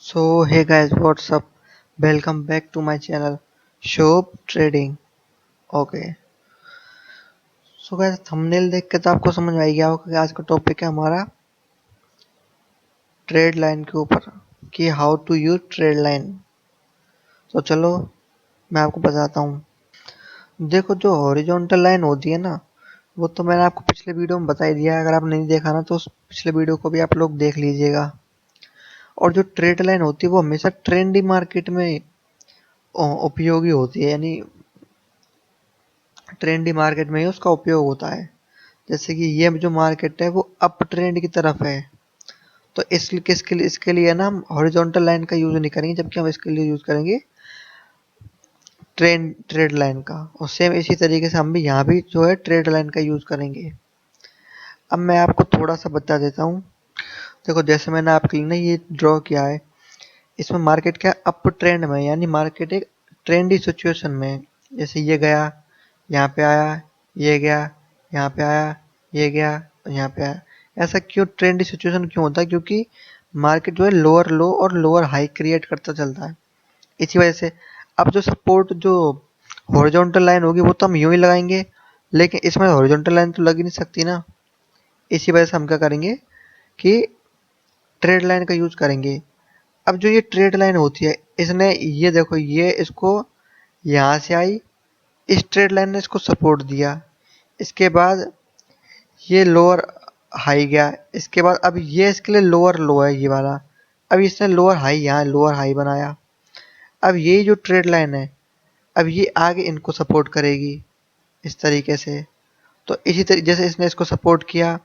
So hey guys, what's up? Welcome back to my channel Shop Trading. Okay. So guys, thumbnail देख के तो आपको समझ में आ गया होगा कि आज का टॉपिक है हमारा ट्रेड लाइन के ऊपर कि how to use trade line. तो चलो मैं आपको बताता हूँ। देखो जो हॉरिजॉन्टल लाइन होती है ना, वो तो मैंने आपको पिछले वीडियो में बता ही दिया है। अगर आप नहीं देखा ना तो उस पिछले वीडियो को भी आप लोग देख लीजिएगा। और जो ट्रेड लाइन होती है वो हमेशा ट्रेंडी मार्केट में उपयोगी होती है, यानी ट्रेंडी मार्केट में ही उसका उपयोग होता है। जैसे कि ये जो मार्केट है वो अप ट्रेंड की तरफ है, तो इसके लिए ना हम हॉरिजॉन्टल लाइन का यूज नहीं करेंगे, जबकि हम इसके लिए यूज करेंगे ट्रेड लाइन का। और सेम इसी तरीके से हम भी यहाँ भी जो है ट्रेड लाइन का यूज करेंगे। अब मैं आपको थोड़ा सा बता देता हूँ। देखो जैसे मैंने आपके लिए ना ये ड्रॉ किया है, इसमें मार्केट क्या अप ट्रेंड में, यानी मार्केट एक ट्रेंडी सिचुएशन में है। जैसे ये गया, यहाँ पे आया, ये गया, यहाँ पे आया, ये गया, यहाँ पे आया। ऐसा क्यों ट्रेंडी सिचुएशन क्यों होता है? क्योंकि मार्केट जो है लोअर लो और लोअर हाई क्रिएट करता चलता है। इसी वजह से अब जो सपोर्ट जो हॉरिजॉन्टल लाइन होगी वो तो हम यूं ही लगाएंगे, लेकिन इसमें हॉरिजॉन्टल लाइन तो लग ही नहीं सकती ना। इसी वजह से हम क्या करेंगे कि ट्रेड लाइन का यूज करेंगे। अब जो ये ट्रेड लाइन होती है, इसने ये देखो ये इसको यहाँ से आई, इस ट्रेड लाइन ने इसको सपोर्ट दिया। इसके बाद ये लोअर हाई गया, इसके बाद अब ये इसके लिए लोअर लो है ये वाला। अब इसने लोअर हाई यहाँ लोअर हाई बनाया। अब ये जो ट्रेड लाइन है, अब ये आगे इनको सपोर्ट करेगी इस तरीके से। तो इसी तरीके जैसे इसने इसको सपोर्ट किया,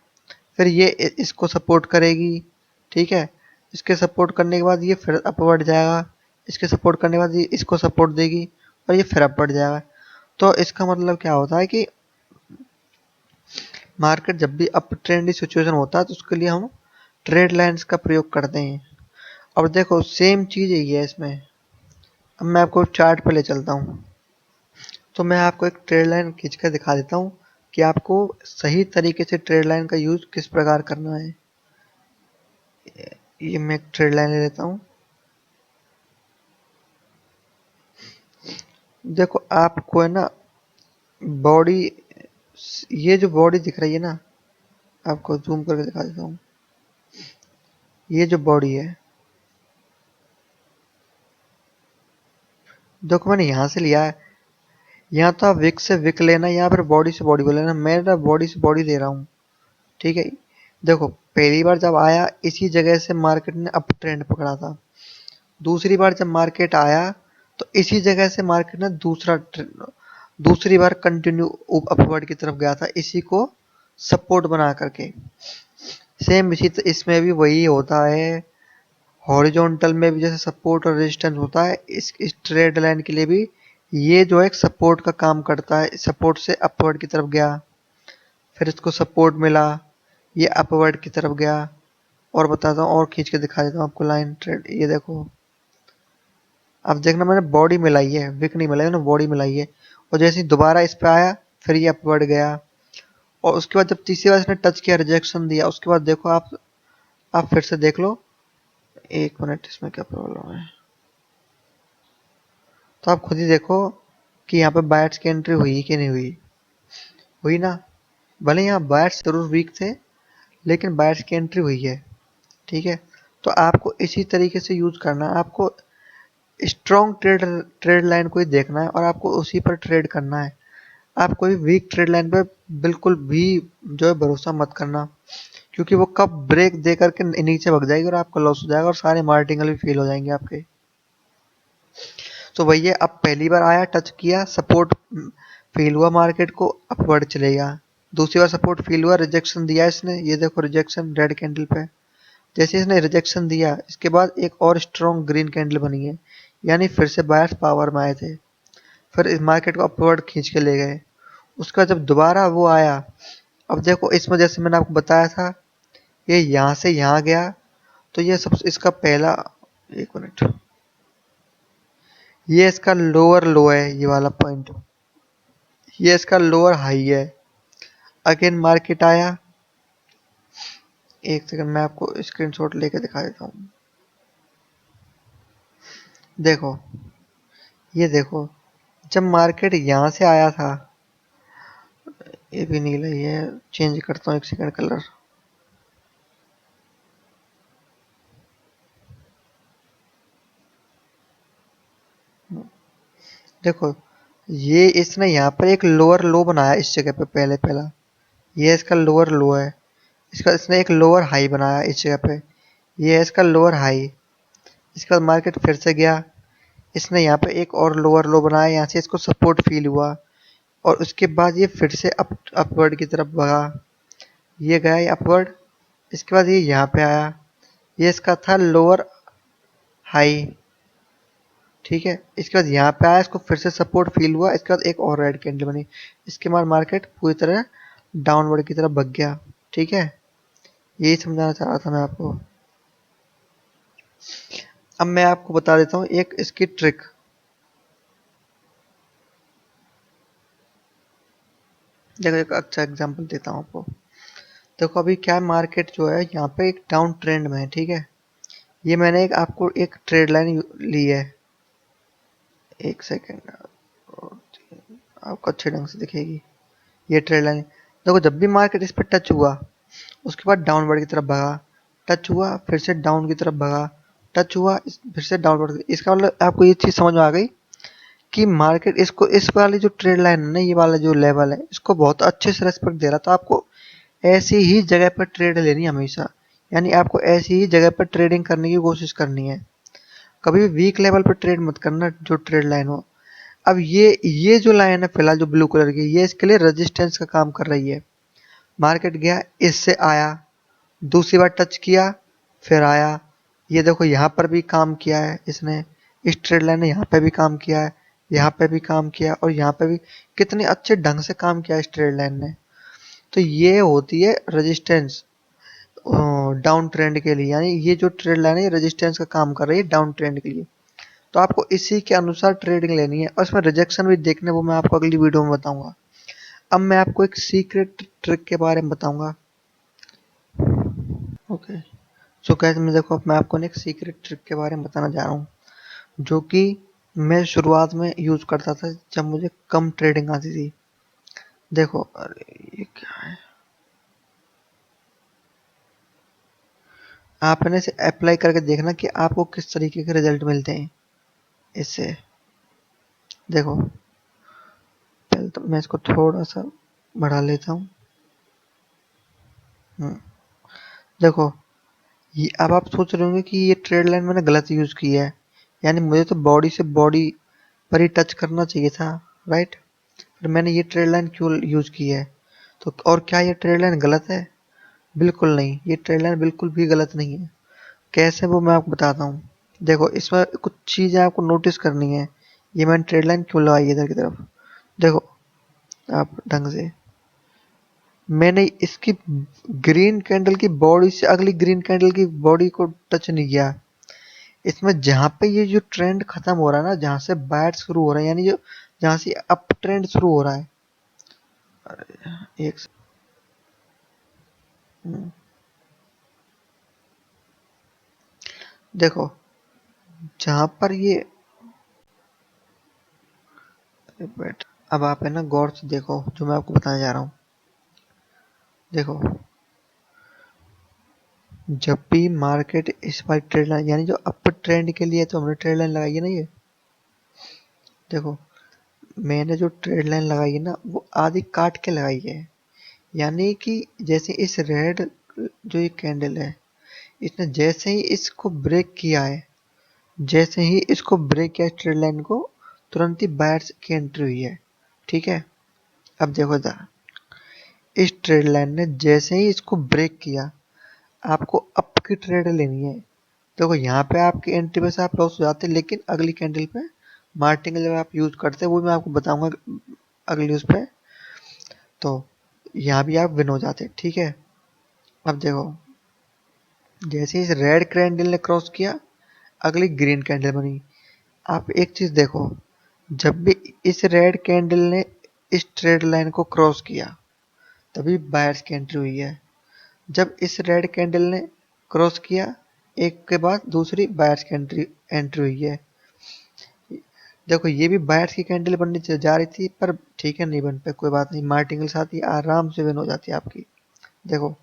फिर ये इसको सपोर्ट करेगी। ठीक है, इसके सपोर्ट करने के बाद ये फिर अपवर्ड जाएगा, इसके सपोर्ट करने के बाद ये इसको सपोर्ट देगी और ये फिर अपवर्ड जाएगा। तो इसका मतलब क्या होता है कि मार्केट जब भी अप ट्रेंडी सिचुएशन होता है तो उसके लिए हम ट्रेड लाइन्स का प्रयोग करते हैं। अब देखो सेम चीज़ यही है इसमें। अब मैं आपको चार्ट पे ले चलता हूँ, तो मैं आपको एक ट्रेड लाइन खींच कर दिखा देता हूँ कि आपको सही तरीके से ट्रेड लाइन का यूज किस प्रकार करना है। ये मैं एक ट्रेड लाइन ले लेता हूँ। देखो आपको है ना बॉडी, ये जो बॉडी दिख रही है ना, आपको जूम करके दिखा देता हूँ। ये जो बॉडी है, देखो मैंने यहाँ से लिया है। यहाँ तो आप विक से विक लेना या फिर बॉडी से बॉडी को लेना, मैं ना बॉडी से बॉडी दे रहा हूँ। ठीक है, देखो पहली बार जब आया इसी जगह से मार्केट ने अप ट्रेंड पकड़ा था। दूसरी बार जब मार्केट आया तो इसी जगह से मार्केट ने दूसरी बार कंटिन्यू अपवर्ड की तरफ गया था, इसी को सपोर्ट बना करके। सेम इसमें भी वही होता है। हॉरिजॉन्टल में भी जैसे सपोर्ट और रेजिस्टेंस होता है, इस ट्रेड लाइन के लिए भी ये जो एक सपोर्ट का काम करता है। सपोर्ट से अपवर्ड की तरफ गया, फिर इसको सपोर्ट मिला, ये अपवर्ड की तरफ गया। और बताता हूँ और खींच के दिखा देता हूँ आपको लाइन ट्रेड। ये देखो, अब देखना मैंने बॉडी मिलाई है, विक नहीं मिलाई, मैंने बॉडी मिलाई है। और जैसे ही दोबारा इस पे आया, फिर ये अपवर्ड गया। और उसके बाद जब तीसरी बार इसने टच किया, रिजेक्शन दिया, उसके बाद देखो आप फिर से देख लो। एक मिनट, इसमें क्या प्रॉब्लम है, तो आप खुद ही देखो कि यहाँ पे बायर्स की एंट्री हुई कि नहीं हुई। हुई ना? भले यहाँ बायर्स जरूर वीक थे, लेकिन बायर्स की एंट्री हुई है। ठीक है, तो आपको इसी तरीके से यूज करना है। आपको स्ट्रॉन्ग ट्रेड लाइन को ही देखना है और आपको उसी पर ट्रेड करना है। आप कोई वीक ट्रेड लाइन पे बिल्कुल भी जो है भरोसा मत करना, क्योंकि वो कब ब्रेक दे करके नीचे भग जाएगी और आपका लॉस हो जाएगा और सारे मार्टिंगल भी फेल हो जाएंगे आपके। तो वही है, अब पहली बार आया, टच किया, सपोर्ट फेल हुआ, मार्केट को अपवर्ड चलेगा। दूसरी बार सपोर्ट फेल हुआ, रिजेक्शन दिया इसने, ये देखो रिजेक्शन रेड कैंडल पे। जैसे इसने रिजेक्शन दिया, इसके बाद एक और स्ट्रॉन्ग ग्रीन कैंडल बनी है, यानी फिर से बायर्स पावर में आए थे। फिर इस मार्केट को अपवर्ड खींच के ले गए। उसके बाद जब दोबारा वो आया, अब देखो इसमें जैसे मैंने आपको बताया था, ये यहाँ से यहाँ गया, तो ये सब इसका पहला, एक मिनट, ये इसका लोअर लो है, ये वाला पॉइंट, ये इसका लोअर हाई है। अगेन मार्केट आया, एक सेकंड मैं आपको स्क्रीनशॉट लेके दिखा देता हूँ। देखो, ये देखो, जब मार्केट यहाँ से आया था, ये भी नीला ही है, चेंज करता हूँ एक सेकंड कलर। देखो, ये इसने यहाँ पर एक लोअर लो बनाया इस जगह पे, पहले पहला ये इसका लोअर लो है। इसका इसने एक लोअर हाई बनाया इस जगह पे, ये है इसका लोअर हाई। इसके बाद मार्केट फिर से गया, इसने यहाँ पे एक और लोअर लो बनाया, यहाँ से इसको सपोर्ट फील हुआ, और उसके बाद ये फिर से अपवर्ड की तरफ बढ़ा, ये गया ये अपवर्ड। इसके बाद ये यहाँ पे आया, ये इसका था लोअर हाई, ठीक है। इसके बाद यहाँ पे आया, इसको फिर से सपोर्ट फील हुआ, इसके बाद एक और रेड कैंडल बनी, इसके बाद मार्केट पूरी तरह डाउनवर्ड की तरफ भाग गया, ठीक है। यही समझाना चाह रहा था मैं आपको। अब मैं आपको बता देता हूँ एक इसकी ट्रिक। देखो, एक अच्छा एग्जांपल देता हूँ आपको। देखो, अभी क्या मार्केट जो है यहाँ पे एक डाउन ट्रेंड में है, ठीक है। ये मैंने एक आपको एक ट्रेड लाइन ली है, एक सेकेंड, आपको अच्छे ढंग से दिखेगी ये ट्रेड लाइन। देखो, जब भी मार्केट इस पर टच हुआ, उसके बाद डाउनवर्ड की तरफ भागा, टच हुआ फिर से डाउन की तरफ भागा, टच हुआ फिर से डाउनवर्ड। इसका मतलब आपको ये चीज समझ में आ गई कि मार्केट इसको, इस वाली जो ट्रेड लाइन है ना, ये वाला जो लेवल है, इसको बहुत अच्छे से रेस्पेक्ट दे रहा। तो आपको ऐसी ही जगह पर ट्रेड लेनी है हमेशा, यानी आपको ऐसी ही जगह पर ट्रेडिंग करने की कोशिश करनी है। कभी भी वीक लेवल पर ट्रेड मत करना जो ट्रेड लाइन हो। अब ये जो लाइन है फिलहाल जो ब्लू कलर की, ये इसके लिए रेजिस्टेंस का काम कर रही है। मार्केट गया, इससे आया, दूसरी बार टच किया, फिर आया। ये देखो, यहाँ पर भी काम किया है इसने, इस ट्रेड लाइन ने यहाँ पे भी काम किया है, यहाँ पे भी काम किया, और यहाँ पे भी कितने अच्छे ढंग से काम किया इस ट्रेड लाइन ने। तो ये होती है रेजिस्टेंस डाउन ट्रेंड के लिए, यानी ये जो ट्रेड लाइन है ये रेजिस्टेंस का काम कर रही है डाउन ट्रेंड के लिए। तो आपको इसी के अनुसार ट्रेडिंग लेनी है, और इसमें रिजेक्शन भी देखने, वो मैं आपको अगली वीडियो में बताऊंगा। अब मैं आपको एक सीक्रेट ट्रिक के बारे में बताऊंगा। ओके, सो गाइस, मैं देखो, अब मैं आपको एक सीक्रेट ट्रिक के बारे में बताना जा रहा हूँ, जो कि मैं शुरुआत में यूज करता था जब मुझे कम ट्रेडिंग आती थी। देखो, अरे ये क्या है, आपने इसे अप्लाई करके देखना कि आपको किस तरीके के रिजल्ट मिलते हैं इससे। देखो, पहले तो मैं इसको थोड़ा सा बढ़ा लेता हूँ। देखो, ये अब आप सोच रहे होंगे कि ये ट्रेड लाइन मैंने गलत यूज की है, यानी मुझे तो बॉडी से बॉडी पर ही टच करना चाहिए था, राइट। फिर मैंने ये ट्रेड लाइन क्यों यूज की है? तो और क्या ये ट्रेड लाइन गलत है? बिल्कुल नहीं, ये ट्रेड लाइन बिल्कुल भी गलत नहीं है। कैसे, वो मैं आपको बताता हूँ। देखो, इसमें कुछ चीजें आपको नोटिस करनी है। ये मैंने ट्रेड लाइन क्यों लगाई है इधर की तरफ, देखो आप ढंग से। मैंने इसकी ग्रीन कैंडल की बॉडी से अगली ग्रीन कैंडल की बॉडी को टच नहीं किया। इसमें जहां पे ये जो ट्रेंड खत्म हो रहा है ना, जहां से बैट शुरू हो रहा है, यानी जो जहां से अप ट्रेंड शुरू हो रहा है, एक देखो, जहां पर ये बैठ, अब आप है ना गौर से देखो जो मैं आपको बताने जा रहा हूँ। देखो, जब भी मार्केट इस बार ट्रेड लाइन, यानी जो अपर ट्रेंड के लिए तो हमने ट्रेड लाइन लगाई है ना, ये देखो, मैंने जो ट्रेड लाइन लगाई है ना, वो आधी काट के लगाई है। यानी कि जैसे इस रेड जो ये कैंडल है, इसने जैसे ही इसको ब्रेक किया है, जैसे ही इसको ब्रेक किया ट्रेड लाइन को, तुरंत ही बायर्स की एंट्री हुई है, ठीक है। अब देखो जरा, इस ट्रेड लाइन ने जैसे ही इसको ब्रेक किया, आपको अप की ट्रेड लेनी है। देखो, यहाँ पे आपकी एंट्री पे से आप लॉस हो जाते हैं, लेकिन अगली कैंडल पे मार्टिंगल जब आप यूज करते हैं, वो मैं आपको बताऊंगा अगली उस पे, तो यहाँ भी आप विन हो जाते हैं, ठीक है। अब देखो, जैसे इस रेड कैंडल ने क्रॉस किया, अगली ग्रीन कैंडल बनी। आप एक चीज देखो, जब भी इस रेड कैंडल ने इस ट्रेड लाइन को क्रॉस किया, तभी बायर्स की एंट्री हुई है। जब इस रेड कैंडल ने क्रॉस किया, एक के बाद दूसरी बायर्स की एंट्री एंट्री हुई है। देखो ये भी बायर्स की कैंडल बननी जा रही थी, पर ठीक है नहीं बन पे, कोई बात नहीं, मार्टिंगल साथ ही आराम से विन हो जाती है आपकी। देखो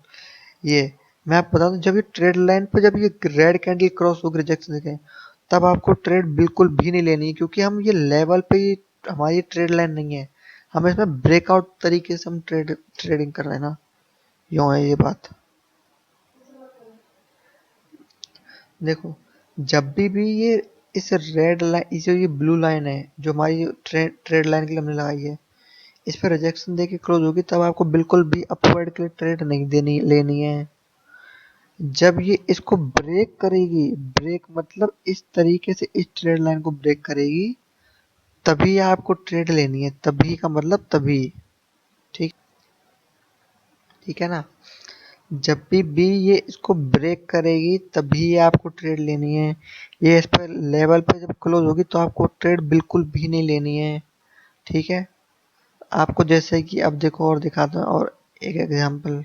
ये मैं आपको बता दूं, जब ये ट्रेड लाइन पर जब ये रेड कैंडल क्रॉस होकर रिजेक्शन देखें, तब आपको ट्रेड बिल्कुल भी नहीं लेनी है, क्योंकि हम ये लेवल पे ही हमारी ट्रेड लाइन नहीं है, हम इसमें ब्रेकआउट तरीके से हम ट्रेडिंग कर रहे हैं ना, यूं है ये बात। देखो जब भी ये इस रेड लाइन, इस जो ये ब्लू लाइन है जो हमारी ट्रेड लाइन के लिए हमने लगाई है, इस पर रिजेक्शन देके क्लोज होगी, तब आपको बिल्कुल भी अपवर्ड के लिए ट्रेड नहीं देनी लेनी है। जब ये इसको ब्रेक करेगी, ब्रेक मतलब इस तरीके से इस ट्रेड लाइन को ब्रेक करेगी, तभी आपको ट्रेड लेनी है, तभी का मतलब तभी। ठीक, ठीक है ना। जब भी ये इसको ब्रेक करेगी तभी आपको ट्रेड लेनी है। ये इस पर लेवल पे जब क्लोज होगी तो आपको ट्रेड बिल्कुल भी नहीं लेनी है। ठीक है। आपको जैसे कि अब देखो और दिखाता हूँ और एक एग्जांपल।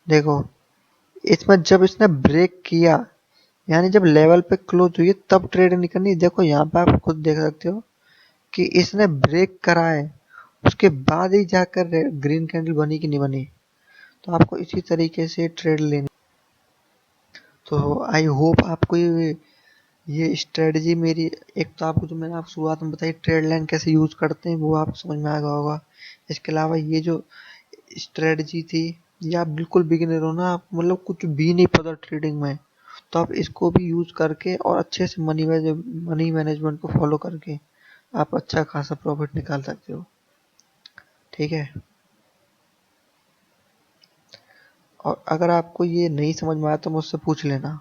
देखो इसमें जब इसने ब्रेक किया, यानी जब लेवल पे क्लोज हुई तब ट्रेड नहीं करनी। देखो यहाँ पे आप खुद देख सकते हो कि इसने ब्रेक करा है, उसके बाद ही जाकर ग्रीन कैंडल बनी कि नहीं बनी। तो आपको इसी तरीके से ट्रेड लेनी। तो आई होप आपको ये स्ट्रेटजी मेरी, एक तो आपको जो मैंने आपको शुरुआत में बताई ट्रेड लाइन कैसे यूज करते हैं वो आपको समझ में आ गया होगा। इसके अलावा ये जो स्ट्रेटजी थी, ये आप बिल्कुल बिगिनर हो ना, आप मतलब कुछ भी नहीं पता ट्रेडिंग में, तो आप इसको भी यूज करके और अच्छे से मनी मैनेजमेंट को फॉलो करके आप अच्छा खासा प्रॉफिट निकाल सकते हो। ठीक है। और अगर आपको ये नहीं समझ में आया तो मुझसे पूछ लेना,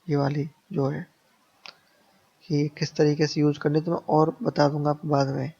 ये वाली जो है कि किस तरीके से यूज करनी, तो मैं और बता दूंगा आपको बाद में।